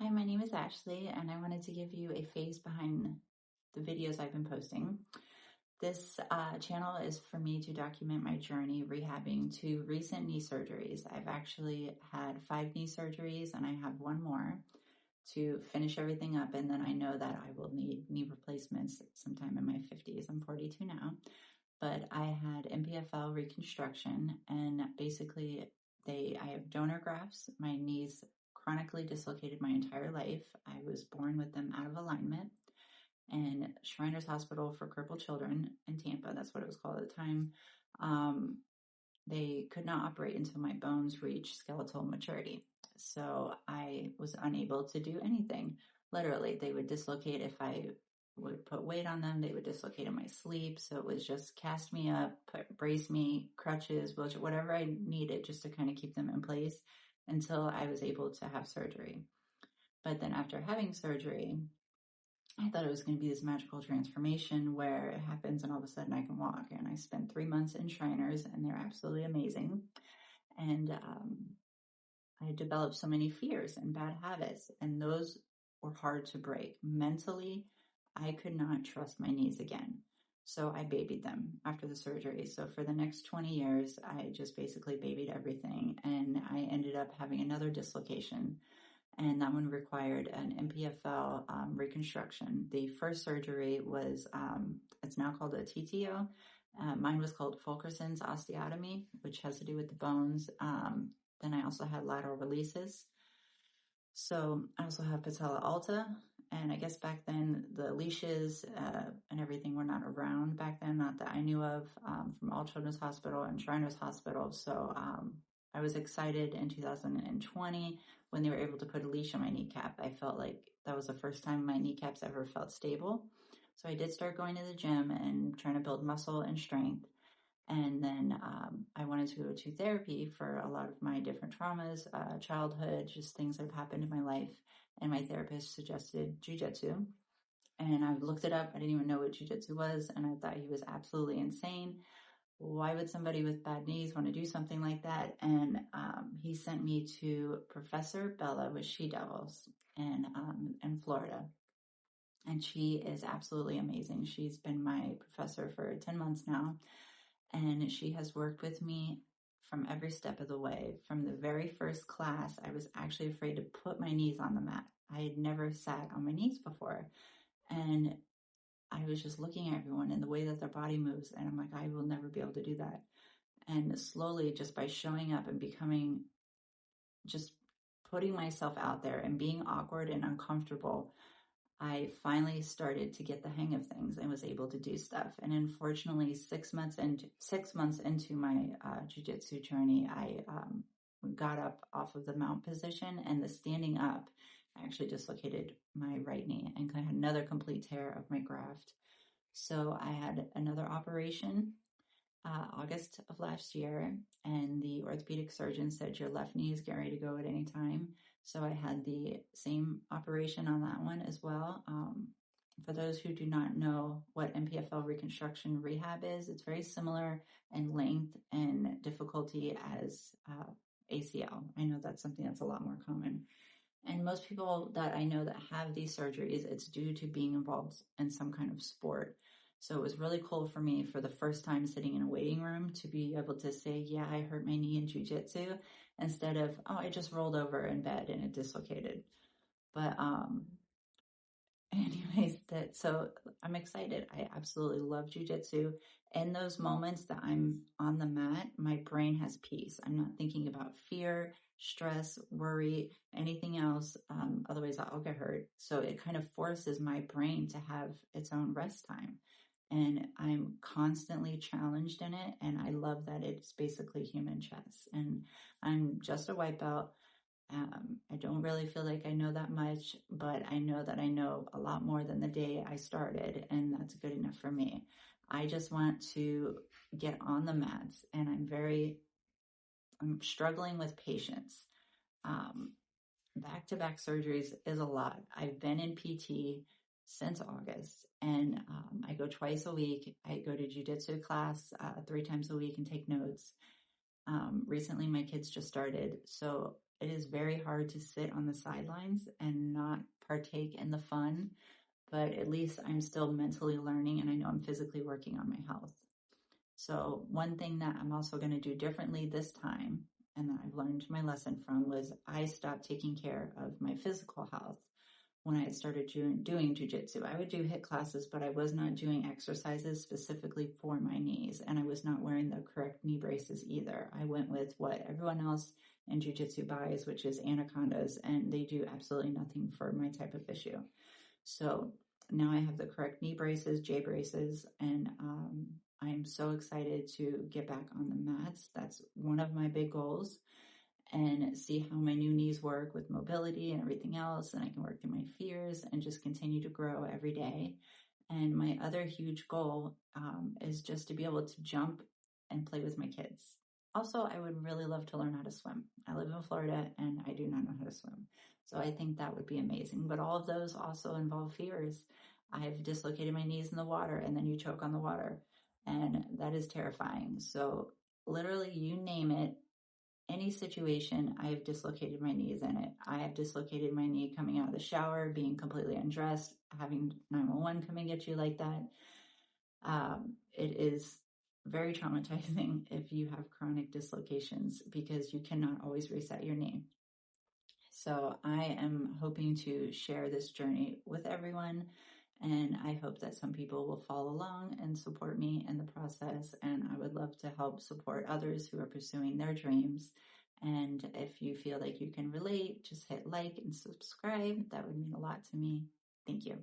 Hi, my name is Ashley, and I wanted to give you a face behind the videos I've been posting. This channel is for me to document my journey rehabbing two recent knee surgeries. I've actually had 5 knee surgeries, and I have one more to finish everything up, and then I know that I will need knee replacements sometime in my 50s. I'm 42 now, but I had MPFL reconstruction, and basically I have donor grafts. My knees chronically dislocated my entire life. I was born with them out of alignment, and Shriners Hospital for Crippled Children in Tampa, that's what it was called at the time, they could not operate until my bones reached skeletal maturity. So I was unable to do anything. Literally, they would dislocate if I would put weight on them. They would dislocate in my sleep. So it was just cast me up, brace me, crutches, wheelchair, whatever I needed just to kind of keep them in place until I was able to have surgery. But then after having surgery, I thought it was going to be this magical transformation where it happens and all of a sudden I can walk. And I spent 3 months in Shriners, and they're absolutely amazing. And I developed so many fears and bad habits, and those were hard to break. Mentally, I could not trust my knees again. So I babied them after the surgery. So for the next 20 years, I just basically babied everything. And I ended up having another dislocation, and that one required an MPFL reconstruction. The first surgery was, it's now called a TTO. Mine was called Fulkerson's osteotomy, which has to do with the bones. Then I also had lateral releases. So I also have patella alta. And I guess back then the leashes and everything were not around back then, not that I knew of, from All Children's Hospital and Shriners Hospital. So I was excited in 2020 when they were able to put a leash on my kneecap. I felt like that was the first time my kneecaps ever felt stable. So I did start going to the gym and trying to build muscle and strength. And then I wanted to go to therapy for a lot of my different traumas, childhood, just things that have happened in my life. And my therapist suggested jujitsu. And I looked it up. I didn't even know what jujitsu was. And I thought he was absolutely insane. Why would somebody with bad knees want to do something like that? And he sent me to Professor Bella with She Devils in Florida. And she is absolutely amazing. She's been my professor for 10 months now. And she has worked with me from every step of the way. From the very first class, I was actually afraid to put my knees on the mat. I had never sat on my knees before. And I was just looking at everyone and the way that their body moves. And I'm like, I will never be able to do that. And slowly, just by showing up and becoming, just putting myself out there and being awkward and uncomfortable, I finally started to get the hang of things and was able to do stuff. And unfortunately, 6 months into my jiu-jitsu journey, I got up off of the mount position, and the standing up, I actually dislocated my right knee and I had another complete tear of my graft. So I had another operation August of last year, and the orthopedic surgeon said your left knee is getting ready to go at any time. So I had the same operation on that one as well. For those who do not know what MPFL reconstruction rehab is, it's very similar in length and difficulty as ACL. I know that's something that's a lot more common. And most people that I know that have these surgeries, it's due to being involved in some kind of sport. So it was really cool for me for the first time sitting in a waiting room to be able to say, yeah, I hurt my knee in jiu-jitsu, instead of, oh, I just rolled over in bed and it dislocated. But anyways, so I'm excited. I absolutely love jiu-jitsu. In those moments that I'm on the mat, my brain has peace. I'm not thinking about fear, stress, worry, anything else. Otherwise I'll get hurt. So it kind of forces my brain to have its own rest time. And I'm constantly challenged in it. And I love that it's basically human chess. And I'm just a white belt. I don't really feel like I know that much, but I know that I know a lot more than the day I started, and that's good enough for me. I just want to get on the mats, and I'm struggling with patience. Back-to-back surgeries is a lot. I've been in PT since August, and I go twice a week. I go to jiu-jitsu class 3 times a week and take notes. Recently, my kids just started, so it is very hard to sit on the sidelines and not partake in the fun, but at least I'm still mentally learning and I know I'm physically working on my health. So one thing that I'm also going to do differently this time, and that I've learned my lesson from, was I stopped taking care of my physical health when I started doing jujitsu. I would do HIIT classes, but I was not doing exercises specifically for my knees, and I was not wearing the correct knee braces either. I went with what everyone else in jujitsu buys, which is anacondas, and they do absolutely nothing for my type of issue. So now I have the correct knee braces, J braces, and I'm so excited to get back on the mats. That's one of my big goals, and see how my new knees work with mobility and everything else. And I can work through my fears and just continue to grow every day. And my other huge goal is just to be able to jump and play with my kids. Also, I would really love to learn how to swim. I live in Florida and I do not know how to swim. So I think that would be amazing. But all of those also involve fears. I've dislocated my knees in the water and then you choke on the water. And that is terrifying. So literally, you name it, any situation, I have dislocated my knees in it. I have dislocated my knee coming out of the shower, being completely undressed, having 911 come and get you like that. It is very traumatizing if you have chronic dislocations because you cannot always reset your knee. So I am hoping to share this journey with everyone, and I hope that some people will follow along and support me in the process. And I would love to help support others who are pursuing their dreams. And if you feel like you can relate, just hit like and subscribe. That would mean a lot to me. Thank you.